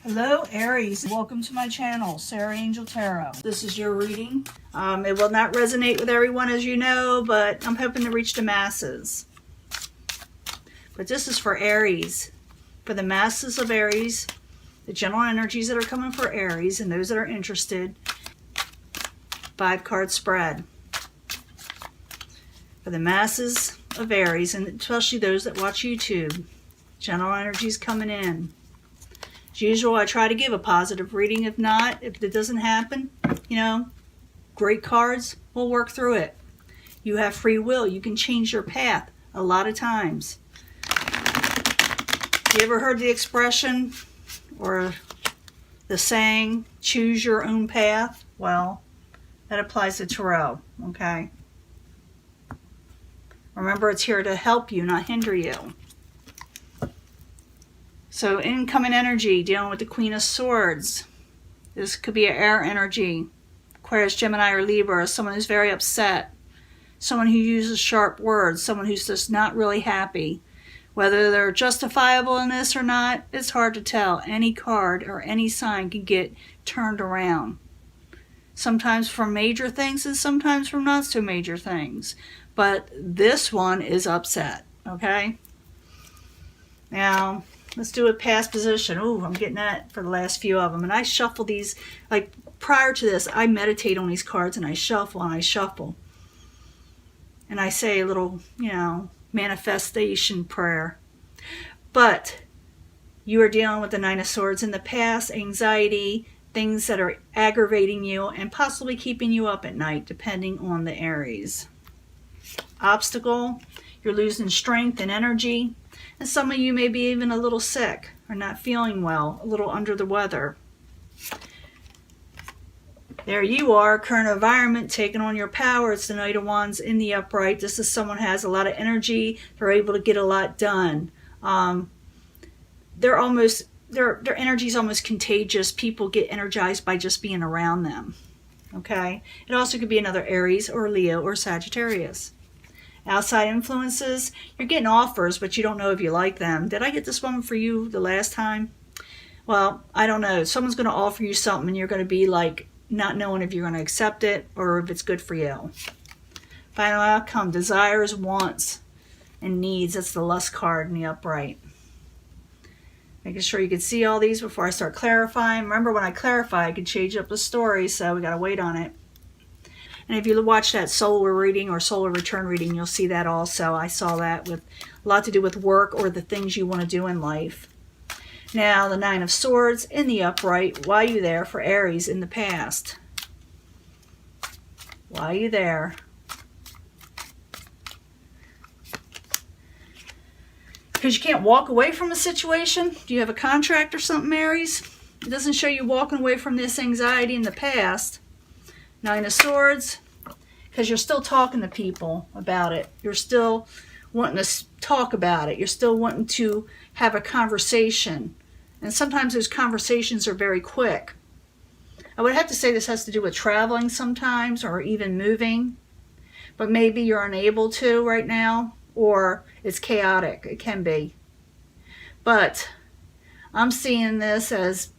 Hello Aries, welcome to my channel, Sarah Angel Tarot. This is your reading. It will not resonate with everyone, as you know, but I'm hoping to reach the masses. But this is for Aries, for the masses of Aries, the general energies that are coming for Aries and those that are interested. 5-card spread. For the masses of Aries, and especially those that watch YouTube, general energies coming in. As usual, I try to give a positive reading. If not, if it doesn't happen, you know, great cards, we'll work through it. You have free will. You can change your path a lot of times. You ever heard the expression or the saying, choose your own path? Well, that applies to tarot, okay? Remember, it's here to help you, not hinder you. So incoming energy, dealing with the Queen of Swords. This could be an air energy. Aquarius, Gemini, or Libra. Someone who's very upset. Someone who uses sharp words. Someone who's just not really happy. Whether they're justifiable in this or not, it's hard to tell. Any card or any sign can get turned around. Sometimes from major things and sometimes from not so major things. But this one is upset, okay? Now, let's do a past position. Oh, I'm getting that for the last few of them. And I shuffle these, like prior to this, I meditate on these cards and I shuffle and I shuffle. And I say a little, you know, manifestation prayer. But you are dealing with the Nine of Swords in the past, anxiety, things that are aggravating you and possibly keeping you up at night, depending on the Aries. Obstacle, you're losing strength and energy. And some of you may be even a little sick or not feeling well, a little under the weather. There you are, current environment, taking on your power. It's the Knight of Wands in the upright. This is someone who has a lot of energy. They're able to get a lot done. Their energy is almost contagious. People get energized by just being around them. Okay? It also could be another Aries or Leo or Sagittarius. Outside influences, you're getting offers, but you don't know if you like them. Did I get this one for you the last time? Well, I don't know. Someone's going to offer you something and you're going to be like not knowing if you're going to accept it or if it's good for you. Final outcome, desires, wants, and needs. That's the lust card in the upright. Making sure you can see all these before I start clarifying. Remember, when I clarify, I can change up the story, so we got to wait on it. And if you watch that solar reading or solar return reading, you'll see that also. I saw that with a lot to do with work or the things you want to do in life. Now, the Nine of Swords in the upright. Why are you there for Aries in the past? Why are you there? Because you can't walk away from a situation? Do you have a contract or something, Aries? It doesn't show you walking away from this anxiety in the past. Nine of Swords, because you're still talking to people about it. You're still wanting to talk about it. You're still wanting to have a conversation. And sometimes those conversations are very quick. I would have to say this has to do with traveling sometimes or even moving. But maybe you're unable to right now, or it's chaotic. It can be. But I'm seeing this as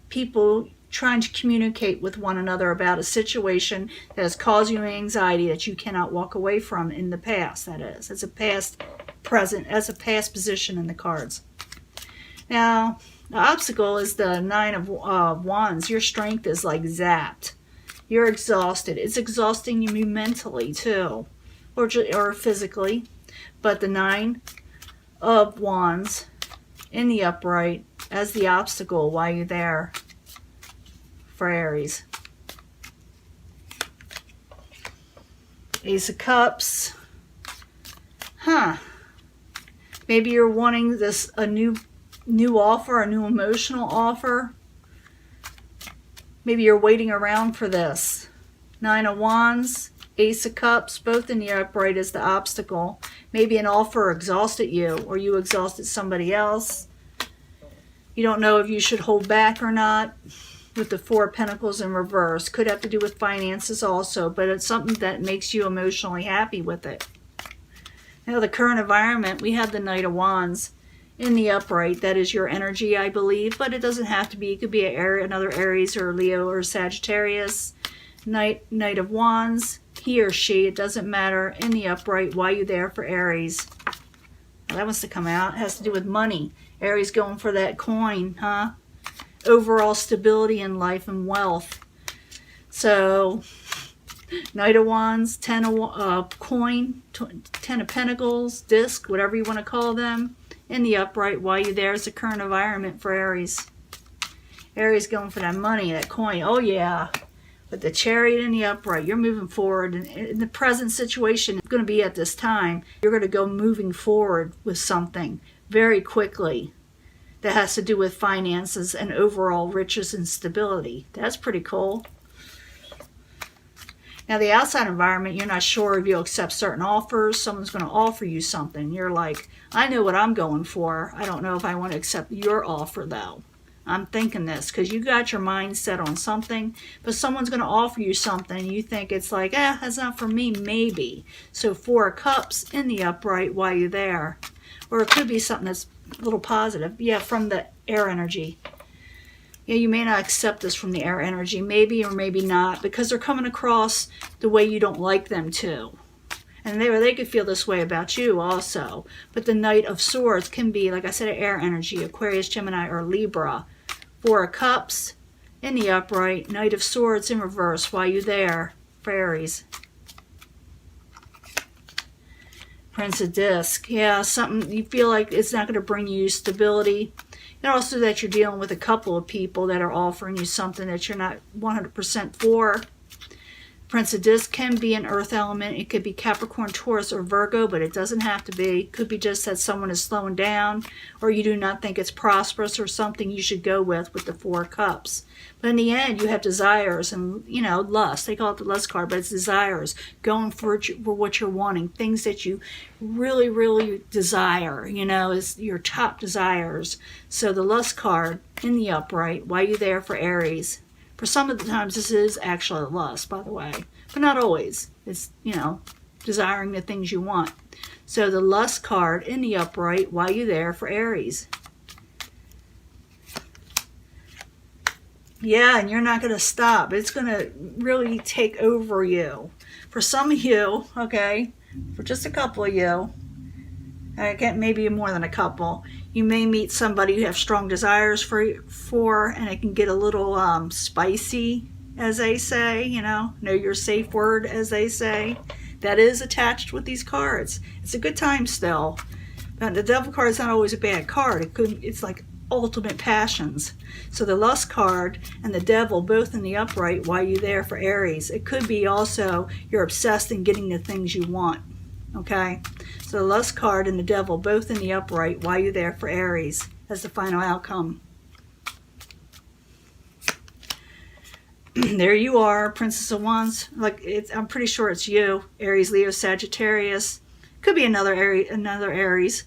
people trying to communicate with one another about a situation that has caused you anxiety that you cannot walk away from in the past, that is. As a past present, as a past position in the cards. Now, the obstacle is the Nine of Wands. Your strength is like zapped. You're exhausted. It's exhausting you mentally too, or physically. But the Nine of Wands in the upright as the obstacle while you're there. For Aries. Ace of Cups. Maybe you're wanting a new offer, a new emotional offer. Maybe you're waiting around for this. Nine of Wands, Ace of Cups, both in the upright as the obstacle. Maybe an offer exhausted you, or you exhausted somebody else. You don't know if you should hold back or not. With the Four of Pentacles in reverse. Could have to do with finances also, but it's something that makes you emotionally happy with it. Now, the current environment, we have the Knight of Wands in the upright. That is your energy, I believe, but it doesn't have to be. It could be another Aries or Leo or Sagittarius. Knight of Wands, he or she, it doesn't matter, in the upright. Why you there for Aries? Well, that wants to come out. It has to do with money. Aries going for that coin, huh? Overall stability in life and wealth. So, Knight of Wands, 10 of coin, 10 of Pentacles, disc, whatever you want to call them, in the upright. Why you there is the current environment for Aries. Aries going for that money, that coin. Oh, yeah. With the Chariot in the upright, you're moving forward. And in the present situation, it's going to be at this time, you're going to go moving forward with something very quickly that has to do with finances and overall riches and stability. That's pretty cool. Now, the outside environment, you're not sure if you'll accept certain offers. Someone's going to offer you something. You're like, I know what I'm going for. I don't know if I want to accept your offer, though. I'm thinking this because you got your mind set on something, but someone's going to offer you something and you think it's like, that's not for me, maybe. So 4 of Cups in the upright while you're there. Or it could be something that's a little positive. Yeah, from the air energy. Yeah, you may not accept this from the air energy, maybe or maybe not, because they're coming across the way you don't like them to. And they could feel this way about you also. But the Knight of Swords can be, like I said, air energy, Aquarius, Gemini, or Libra. 4 of Cups in the upright, Knight of Swords in reverse. While you're there for Aries. Prince of Disc. Yeah, something you feel like it's not going to bring you stability. And also that you're dealing with a couple of people that are offering you something that you're not 100% for. Prince of Disc can be an earth element. It could be Capricorn, Taurus, or Virgo, but it doesn't have to be. It could be just that someone is slowing down, or you do not think it's prosperous, or something you should go with the 4 of Cups. But in the end, you have desires and, lust. They call it the lust card, but it's desires. Going for what you're wanting. Things that you really, really desire, is your top desires. So the lust card in the upright, why you there for Aries? For some of the times, this is actually lust, by the way. But not always. It's, desiring the things you want. So the lust card in the upright, why you there for Aries? Yeah, and you're not going to stop. It's going to really take over you. For some of you, okay, for just a couple of you, again, maybe more than a couple, you may meet somebody you have strong desires for, and it can get a little spicy, as they say, know your safe word, as they say. That is attached with these cards. It's a good time still. But the Devil card is not always a bad card. It's like ultimate passions. So the Lust card and the Devil both in the upright, why you there for Aries? It could be also you're obsessed in getting the things you want. Okay, so the Lust card and the Devil both in the upright. Why are you there for Aries as the final outcome? There you are, Princess of Wands. I'm pretty sure it's you, Aries, Leo, Sagittarius. Could be another Aries,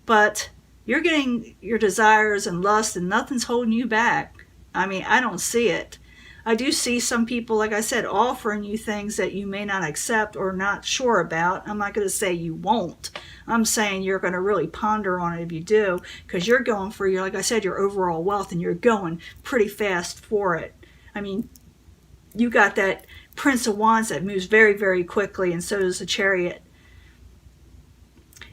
but you're getting your desires and lust, and nothing's holding you back. I mean, I don't see it. I do see some people, like I said, offering you things that you may not accept or not sure about. I'm not going to say you won't. I'm saying you're going to really ponder on it if you do, because you're going for like I said, your overall wealth, and you're going pretty fast for it. I mean, you got that Prince of Wands that moves very, very quickly, and so does the Chariot.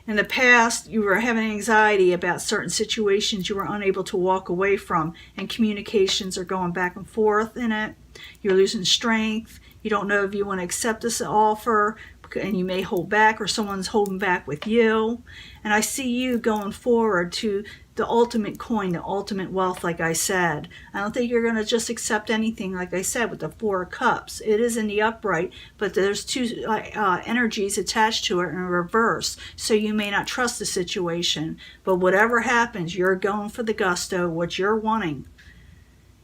In the past, you were having anxiety about certain situations you were unable to walk away from, and communications are going back and forth in it. You're losing strength. You don't know if you want to accept this offer, and you may hold back, or someone's holding back with you. And I see you going forward to the ultimate coin, the ultimate wealth, like I said. I don't think you're going to just accept anything, like I said, with the 4 of Cups. It is in the upright, but there's 2 energies attached to it in reverse. So you may not trust the situation. But whatever happens, you're going for the gusto, what you're wanting,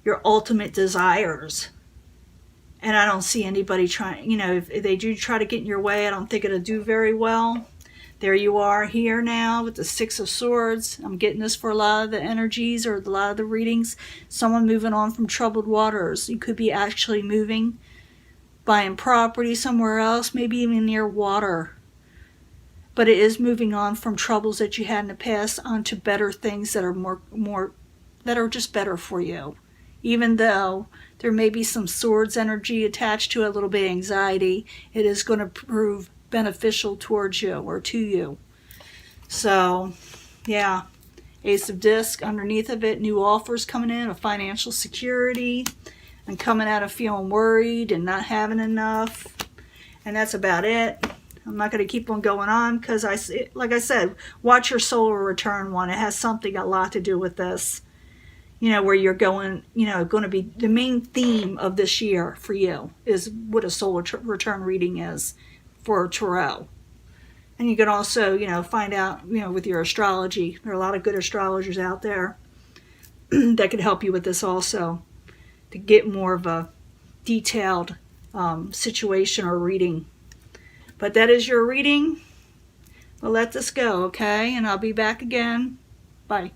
your ultimate desires. And I don't see anybody trying, if they do try to get in your way, I don't think it'll do very well. There you are here now with the 6 of Swords. I'm getting this for a lot of the energies or a lot of the readings. Someone moving on from troubled waters. You could be actually moving, buying property somewhere else, maybe even near water. but it is moving on from troubles that you had in the past onto better things that are more that are just better for you. Even though there may be some swords energy attached to it, a little bit of anxiety, it is going to prove beneficial towards you or to you. So, yeah. Ace of Disc underneath of it, new offers coming in of financial security, and coming out of feeling worried and not having enough. And that's about it. I'm not going to keep on going on because, like I said, watch your solar return one. It has a lot to do with this. You know, where you're going, you know, going to be the main theme of this year for you is what a solar return reading is for Tarot. And you can also, you know, find out, you know, with your astrology. There are a lot of good astrologers out there that could help you with this also, to get more of a detailed situation or reading. But that is your reading. We'll let this go, okay? And I'll be back again. Bye.